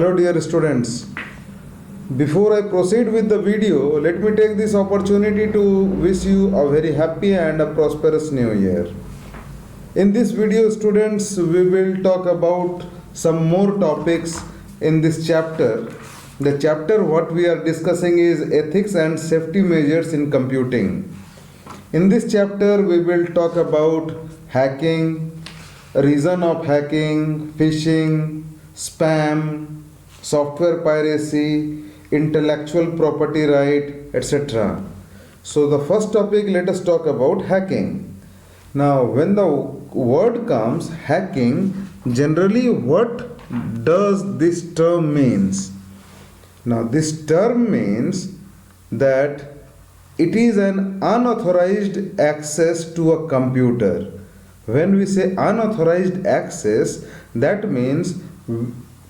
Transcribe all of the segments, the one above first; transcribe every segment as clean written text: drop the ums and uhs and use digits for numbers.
Hello dear students, before I proceed with the video, let me take this opportunity to wish you a very happy and a prosperous new year. In this video students, we will talk about some more topics in this chapter. The chapter what we are discussing is ethics and safety measures in computing. In this chapter we will talk about hacking, reason of hacking, phishing, spam, software piracy, intellectual property right, etc. So the first topic, let us talk about hacking. Now when the word comes hacking, generally what does this term means? Now this term means that it is an unauthorized access to a computer. When we say unauthorized access, that means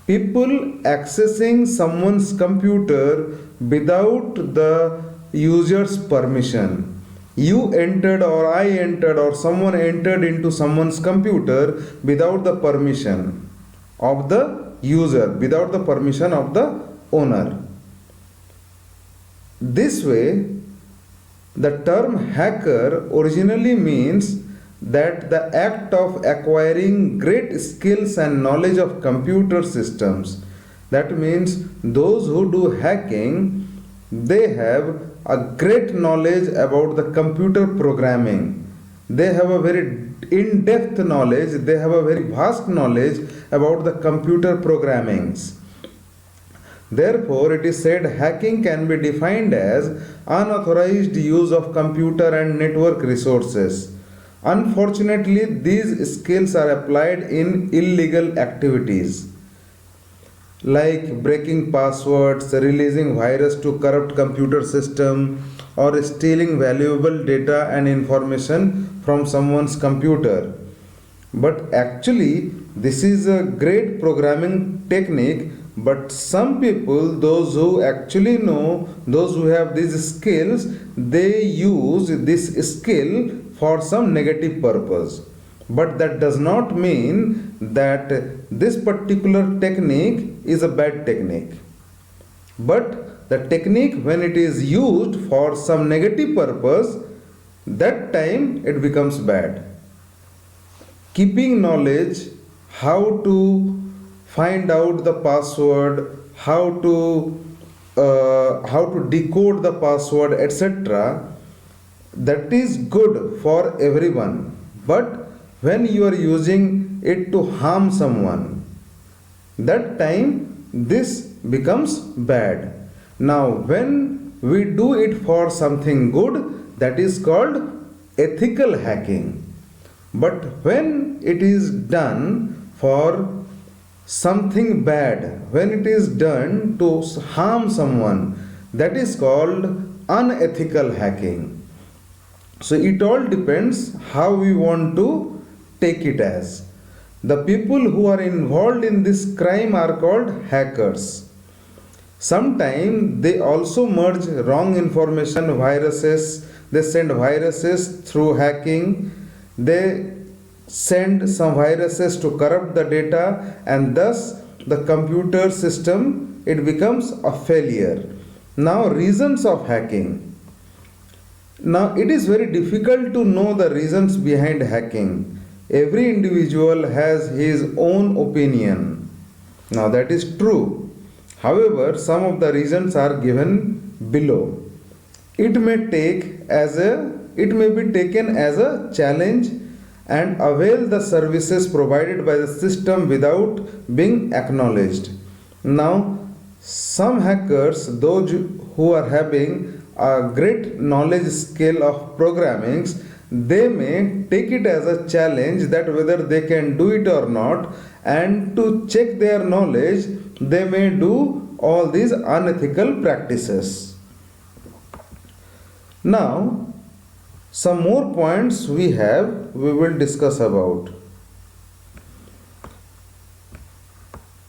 people accessing someone's computer without the user's permission. You entered or I entered or someone entered into someone's computer without the permission of the user, without the permission of the owner. This way, the term hacker originally means that the act of acquiring great skills and knowledge of computer systems. That means those who do hacking, they have a great knowledge about the computer programming. They have a very in-depth knowledge, they have a very vast knowledge about the computer programmings. Therefore, it is said hacking can be defined as unauthorized use of computer and network resources. Unfortunately, these skills are applied in illegal activities like breaking passwords, releasing virus to corrupt computer system, or stealing valuable data and information from someone's computer. But actually, this is a great programming technique, but some people, those who actually know, those who have these skills, they use this skill for some negative purpose. But that does not mean that this particular technique is a bad technique. But the technique, when it is used for some negative purpose, that time it becomes bad. Keeping knowledge how to find out the password, how to decode the password, etc., that is good for everyone. But when you are using it to harm someone, that time this becomes bad. Now when we do it for something good, that is called ethical hacking. But when it is done for something bad, when it is done to harm someone, that is called unethical hacking. So it all depends how we want to take it as. The people who are involved in this crime are called hackers. Sometimes they also merge wrong information, viruses, they send viruses through hacking, they send some viruses to corrupt the data, and thus the computer system, it becomes a failure. Now reasons of hacking. Now it is very difficult to know the reasons behind hacking. Every individual has his own opinion. Now that is true. However, some of the reasons are given below. It may be taken as a challenge and avail the services provided by the system without being acknowledged. Now, some hackers, those who are having a great knowledge skill of programmings, they may take it as a challenge that whether they can do it or not, and to check their knowledge, they may do all these unethical practices. Now, some more points we will discuss about.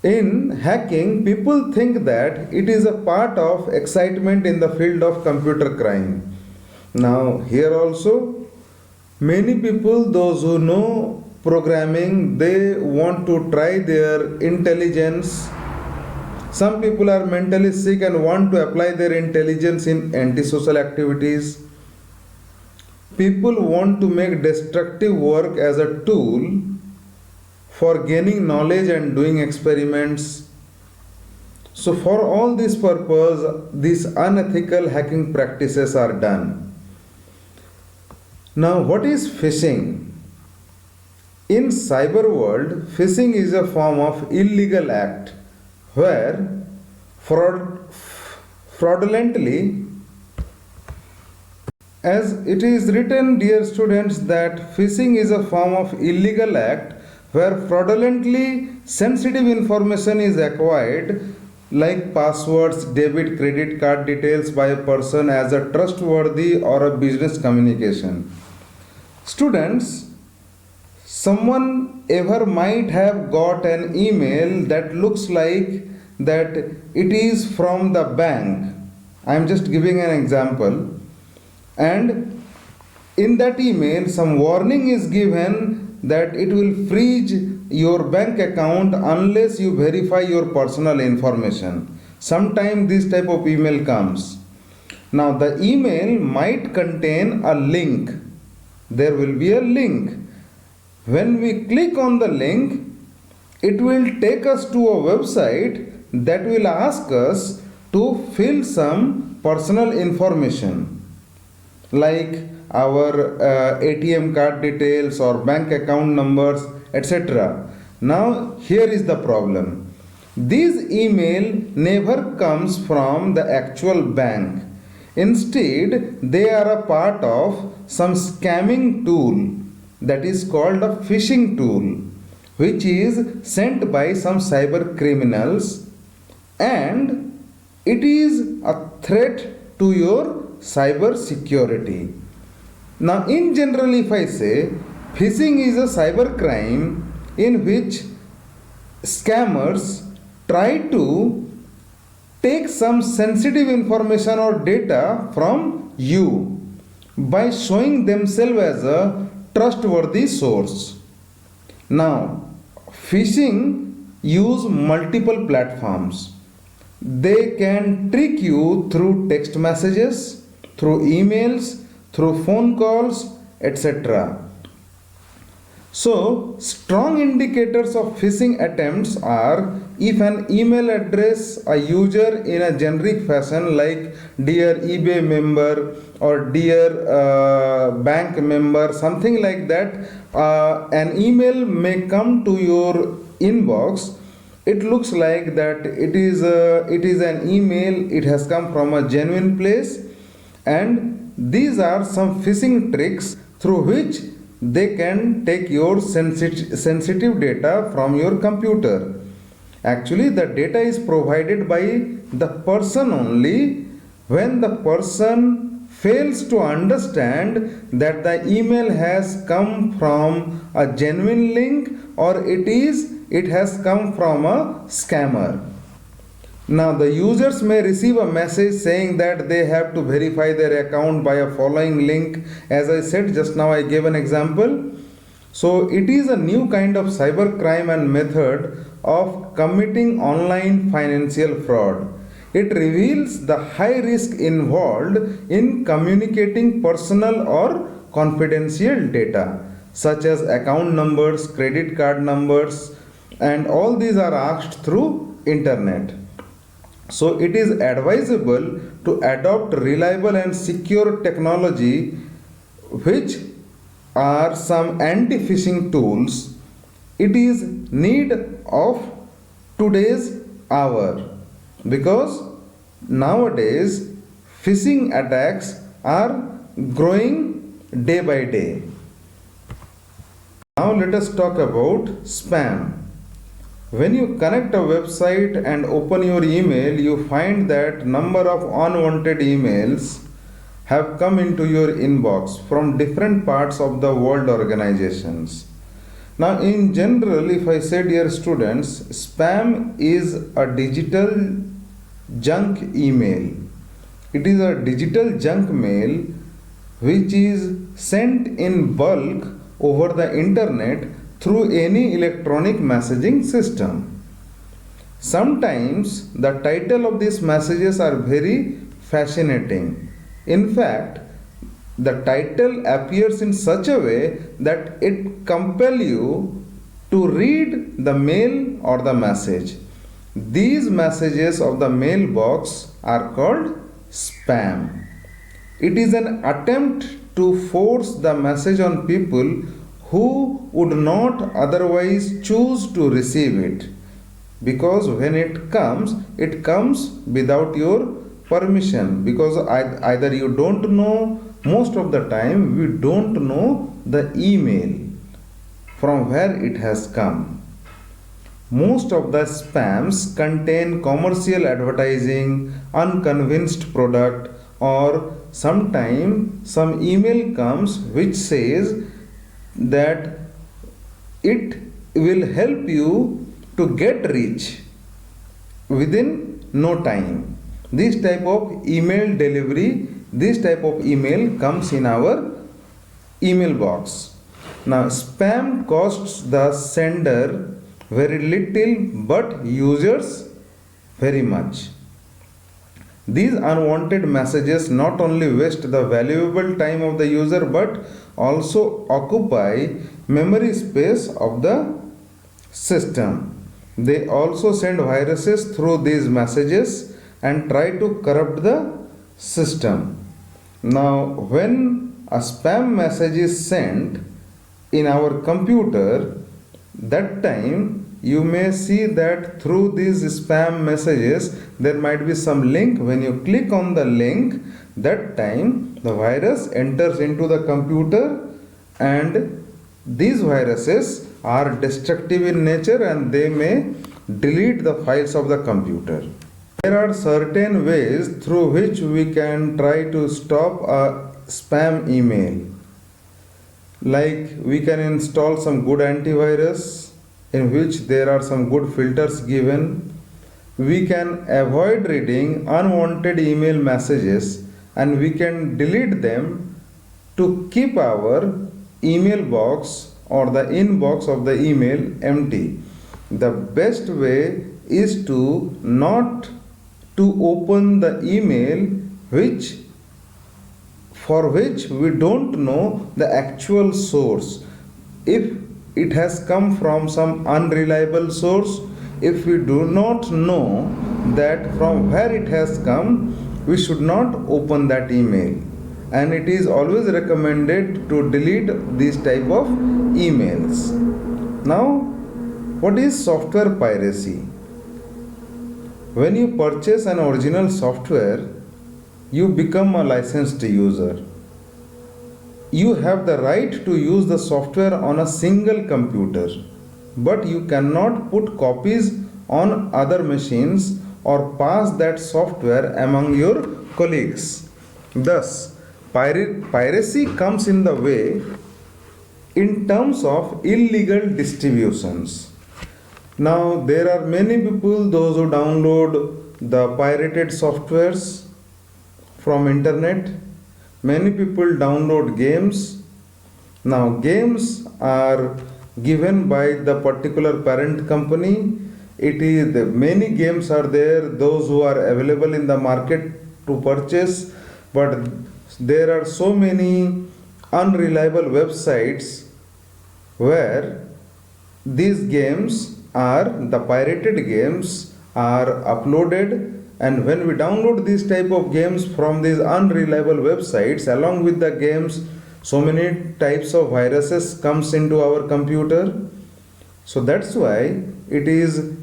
In hacking, people think that it is a part of excitement in the field of computer crime. Now, here also, many people, those who know programming, they want to try their intelligence Some people are mentally sick and want to apply their intelligence in antisocial activities. People want to make destructive work as a tool for gaining knowledge and doing experiments. So, for all this purpose, these unethical hacking practices are done. Now, what is phishing? In cyber world, phishing is a form of illegal act where fraudulently, as it is written, dear students, that phishing is a form of illegal act where fraudulently sensitive information is acquired like passwords, debit, credit card details by a person as a trustworthy or a business communication. Students, someone ever might have got an email that looks like that it is from the bank. I am just giving an example. And in that email, some warning is given that it will freeze your bank account unless you verify your personal information. Sometimes this type of email comes. Now the email might contain a link. There will be a link. When we click on the link, it will take us to a website that will ask us to fill some personal information like our ATM card details or bank account numbers, etc. Now here is the problem. This email never comes from the actual bank. Instead, they are a part of some scamming tool that is called a phishing tool, which is sent by some cyber criminals, and it is a threat to your cyber security. Now, in general, if I say phishing is a cyber crime in which scammers try to take some sensitive information or data from you by showing themselves as a trustworthy source. Now, phishing use multiple platforms. They can trick you through text messages, through emails, through phone calls, etc. So, strong indicators of phishing attempts are if an email address a user in a generic fashion like dear eBay member or dear bank member, something like that, an email may come to your inbox. It looks like that it is an email, it has come from a genuine place, and these are some phishing tricks through which they can take your sensitive data from your computer. Actually, the data is provided by the person only when the person fails to understand that the email has come from a genuine link or it has come from a scammer. Now, the users may receive a message saying that they have to verify their account by a following link. As I said just now, I gave an example. So, it is a new kind of cyber crime and method of committing online financial fraud. It reveals the high risk involved in communicating personal or confidential data, such as account numbers, credit card numbers, and all these are asked through internet. So it is advisable to adopt reliable and secure technology, which are some anti-phishing tools. It is need of today's hour because nowadays phishing attacks are growing day by day. Now let us talk about spam. When you connect a website and open your email, you find that number of unwanted emails have come into your inbox from different parts of the world organizations. Now, in general, if I say, dear students, spam is a digital junk email. It is a digital junk mail which is sent in bulk over the internet through any electronic messaging system. Sometimes the title of these messages are very fascinating. In fact, the title appears in such a way that it compels you to read the mail or the message. These messages of the mailbox are called spam. It is an attempt to force the message on people who would not otherwise choose to receive it. Because when it comes without your permission. Because either you don't know, most of the time, we don't know the email from where it has come. Most of the spams contain commercial advertising, unconvinced product, or sometimes some email comes which says that it will help you to get rich within no time. This type of email delivery, this type of email comes in our email box. Now, spam costs the sender very little but users very much. These unwanted messages not only waste the valuable time of the user but also occupy memory space of the system. They also send viruses through these messages and try to corrupt the system. Now, when a spam message is sent in our computer, that time you may see that through these spam messages there might be some link. When you click on the link, that time the virus enters into the computer, and these viruses are destructive in nature and they may delete the files of the computer. There are certain ways through which we can try to stop a spam email. Like we can install some good antivirus in which there are some good filters given. We can avoid reading unwanted email messages and we can delete them to keep our email box or the inbox of the email empty. The best way is to not to open the email for which we don't know the actual source. If it has come from some unreliable source, if we do not know that from where it has come, we should not open that email. And it is always recommended to delete these type of emails. Now, what is software piracy? When you purchase an original software, you become a licensed user. You have the right to use the software on a single computer, but you cannot put copies on other machines or pass that software among your colleagues. Thus, piracy comes in the way in terms of illegal distributions. Now, there are many people, those who download the pirated softwares from internet. Many people download games. Now, games are given by the particular parent company. Many games are there, those who are available in the market to purchase, but there are so many unreliable websites where these games the pirated games are uploaded, and when we download these type of games from these unreliable websites, along with the games, so many types of viruses comes into our computer. So that's why it is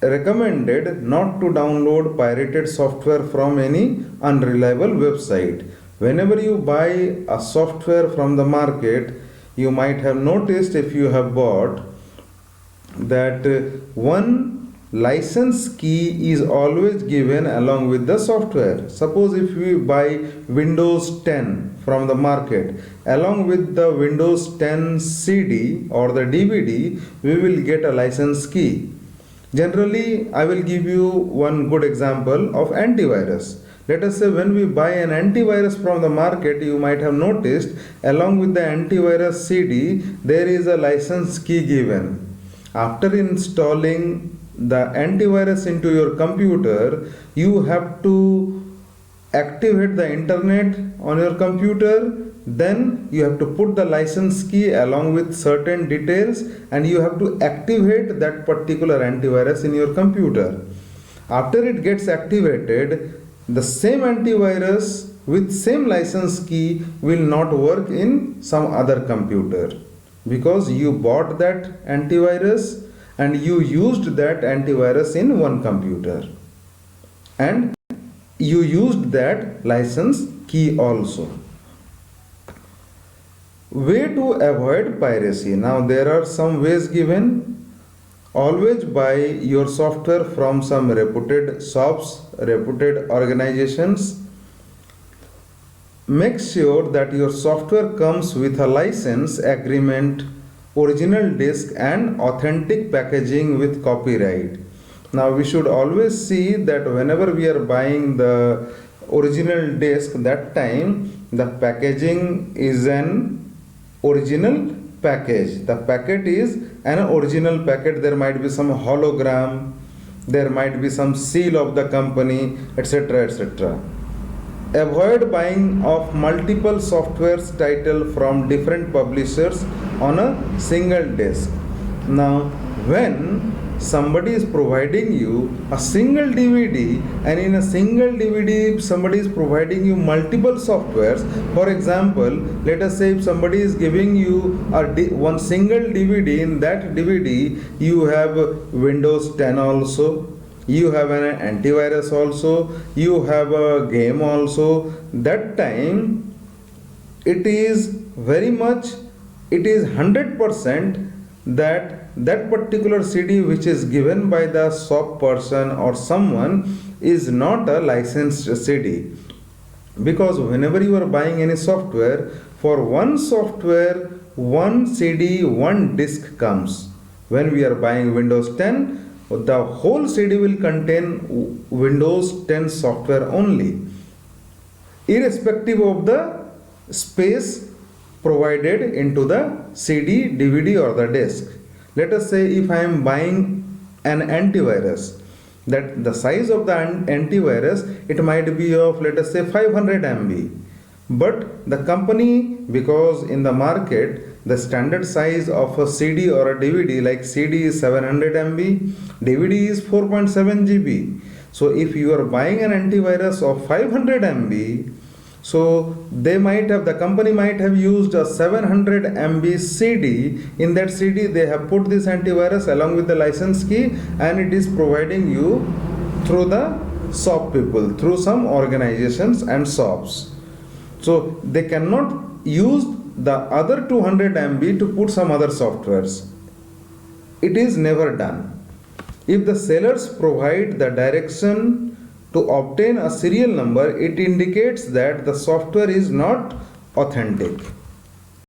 recommended not to download pirated software from any unreliable website. Whenever you buy a software from the market, you might have noticed, if you have bought, that one license key is always given along with the software. Suppose if we buy Windows 10 from the market, along with the Windows 10 CD or the DVD, we will get a license key. Generally, I will give you one good example of antivirus. Let us say when we buy an antivirus from the market, you might have noticed along with the antivirus CD, there is a license key given. After installing the antivirus into your computer, you have to activate the internet on your computer, then you have to put the license key along with certain details, and you have to activate that particular antivirus in your computer. After it gets activated, the same antivirus with same license key will not work in some other computer, because you bought that antivirus and you used that antivirus in one computer, and you used that license key also. Way to avoid piracy. Now there are some ways given. Always buy your software from some reputed shops, reputed organizations. Make sure that your software comes with a license agreement, original disk, and authentic packaging with copyright. Now we should always see that whenever we are buying the original disk, that time the packaging is an original package. The packet is an original packet. There might be some hologram, there might be some seal of the company, etc., etc. Avoid buying of multiple softwares title from different publishers on a single disk. Now when somebody is providing you a single DVD, and in a single DVD somebody is providing you multiple softwares, for example, let us say if somebody is giving you one single DVD, in that DVD you have Windows 10 also, you have an antivirus also, you have a game also, that time it is very much, it is 100% that that particular CD which is given by the shop person or someone is not a licensed CD. Because whenever you are buying any software, for one software, one CD, one disk comes. When we are buying Windows 10, the whole CD will contain Windows 10 software only, irrespective of the space provided into the CD, DVD or the disk. Let us say if I am buying an antivirus, that the size of the antivirus, it might be of, let us say, 500 MB. But the company, because in the market the standard size of a CD or a DVD, like CD is 700 MB, DVD is 4.7 GB. So if you are buying an antivirus of 500 MB, so the company might have used a 700 MB CD. In that CD they have put this antivirus along with the license key, and it is providing you through the shop people, through some organizations and shops. So they cannot use the other 200 MB to put some other softwares. It is never done. If the sellers provide the direction to obtain a serial number, it indicates that the software is not authentic.